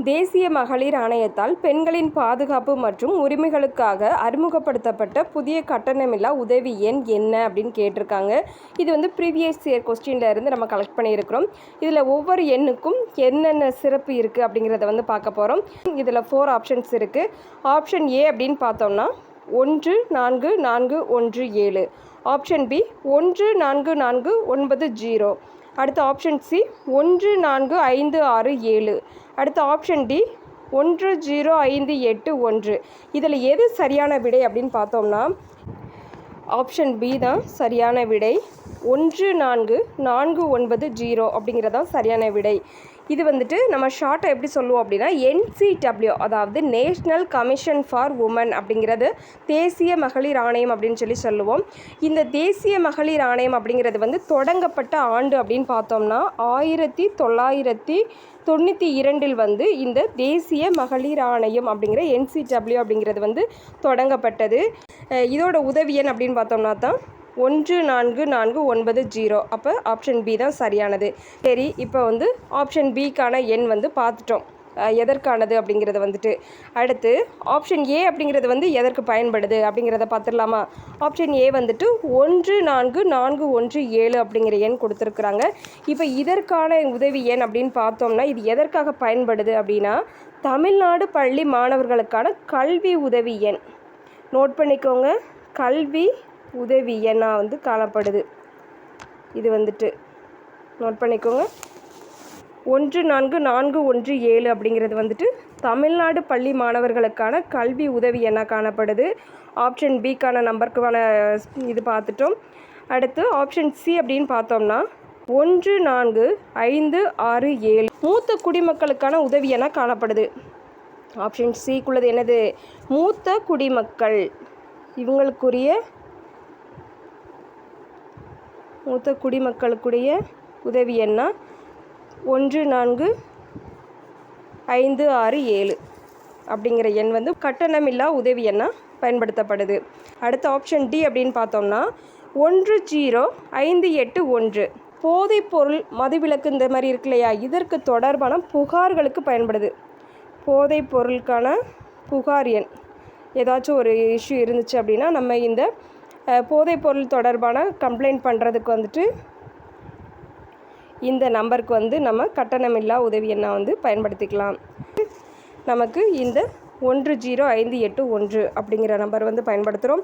தேசிய மகளிர் ஆணையத்தால் பெண்களின் பாதுகாப்பு மற்றும் உரிமைகளுக்காக அறிமுகப்படுத்தப்பட்ட புதிய கட்டணமில்லா உதவி எண் என்ன அப்படின்னு கேட்டிருக்காங்க. இது வந்து ப்ரீவியஸ் இயர் கொஸ்டின்ல இருந்து நம்ம கலெக்ட் பண்ணியிருக்கிறோம். இதில் ஒவ்வொரு எண்ணுக்கும் என்னென்ன சிறப்பு இருக்குது அப்படிங்கிறத வந்து பார்க்க போகிறோம். இதில் 4 ஆப்ஷன்ஸ் இருக்குது. ஆப்ஷன் ஏ அப்படின்னு பார்த்தோம்னா 144117, ஆப்ஷன் பி 144990, அடுத்த ஆப்ஷன் சி 14567, அடுத்த ஆப்ஷன் டி 10581. இதில் எது சரியான விடை அப்படின்னு பார்த்தோம்னா ஆப்ஷன் பி தான் சரியான விடை. 14490 அப்படிங்கிறதான் சரியான விடை. இது வந்துட்டு நம்ம ஷார்ட்டாக எப்படி சொல்லுவோம் அப்படின்னா NCW, அதாவது நேஷ்னல் கமிஷன் ஃபார் உமன் அப்படிங்கிறது தேசிய மகளிர் ஆணையம் அப்படின்னு சொல்லுவோம். இந்த தேசிய மகளிர் ஆணையம் அப்படிங்கிறது வந்து தொடங்கப்பட்ட ஆண்டு அப்படின்னு பார்த்தோம்னா 1992 வந்து இந்த தேசிய மகளிர் ஆணையம் அப்படிங்கிற NCW அப்படிங்கிறது வந்து தொடங்கப்பட்டது. இதோட உதவி எண் அப்படின்னு பார்த்தோம்னா தான் 14490. அப்போ ஆப்ஷன் பி தான் சரியானது. சரி, இப்போ வந்து ஆப்ஷன் பிக்கான எண் வந்து பார்த்துட்டோம் எதற்கானது அப்படிங்கிறத வந்துட்டு. அடுத்து ஆப்ஷன் ஏ அப்படிங்கிறது வந்து எதற்கு பயன்படுது அப்படிங்கிறத பார்த்துடலாமா? ஆப்ஷன் ஏ வந்துட்டு 14417 அப்படிங்கிற எண் கொடுத்துருக்குறாங்க. இப்போ இதற்கான உதவி எண் அப்படின்னு பார்த்தோம்னா இது எதற்காக பயன்படுது அப்படின்னா தமிழ்நாடு பள்ளி மாணவர்களுக்கான கல்வி உதவி எண். நோட் பண்ணிக்கோங்க, கல்வி உதவி எண்ணாக வந்து காணப்படுது. இது வந்துட்டு நோட் பண்ணிக்கோங்க. 14417 அப்படிங்கிறது வந்துட்டு தமிழ்நாடு பள்ளி மாணவர்களுக்கான கல்வி உதவி எண்ணாக காணப்படுது. ஆப்ஷன் பிக்கான நம்பருக்கான இது பார்த்துட்டோம். அடுத்து ஆப்ஷன் சி அப்படின்னு பார்த்தோம்னா 14567 மூத்த குடிமக்களுக்கான உதவி எண்ணாக காணப்படுது. ஆப்ஷன் சிக்குள்ளது என்னது? மூத்த குடிமக்கள். இவங்களுக்குரிய மூத்த குடிமக்களுக்குடைய உதவி எண்ணா 14567 அப்படிங்கிற எண் வந்து கட்டணமில்லா உதவி எண்ணாக பயன்படுத்தப்படுது. அடுத்த ஆப்ஷன் டி அப்படின்னு பார்த்தோம்னா 10581 போதைப்பொருள் மதுவிலக்கு இந்த மாதிரி இருக்கு இல்லையா, இதற்கு தொடர்பான புகார்களுக்கு பயன்படுது. போதைப் பொருளுக்கான புகார் எண் ஏதாச்சும் ஒரு இஷ்யூ இருந்துச்சு அப்படின்னா நம்ம இந்த போதைப்பொருள் தொடர்பான கம்ப்ளைண்ட் பண்ணுறதுக்கு வந்துட்டு இந்த நம்பருக்கு வந்து நம்ம கட்டணமில்லா உதவி எண்ணை வந்து பயன்படுத்திக்கலாம். நமக்கு இந்த 10581 அப்படிங்கிற நம்பர் வந்து பயன்படுத்துகிறோம்.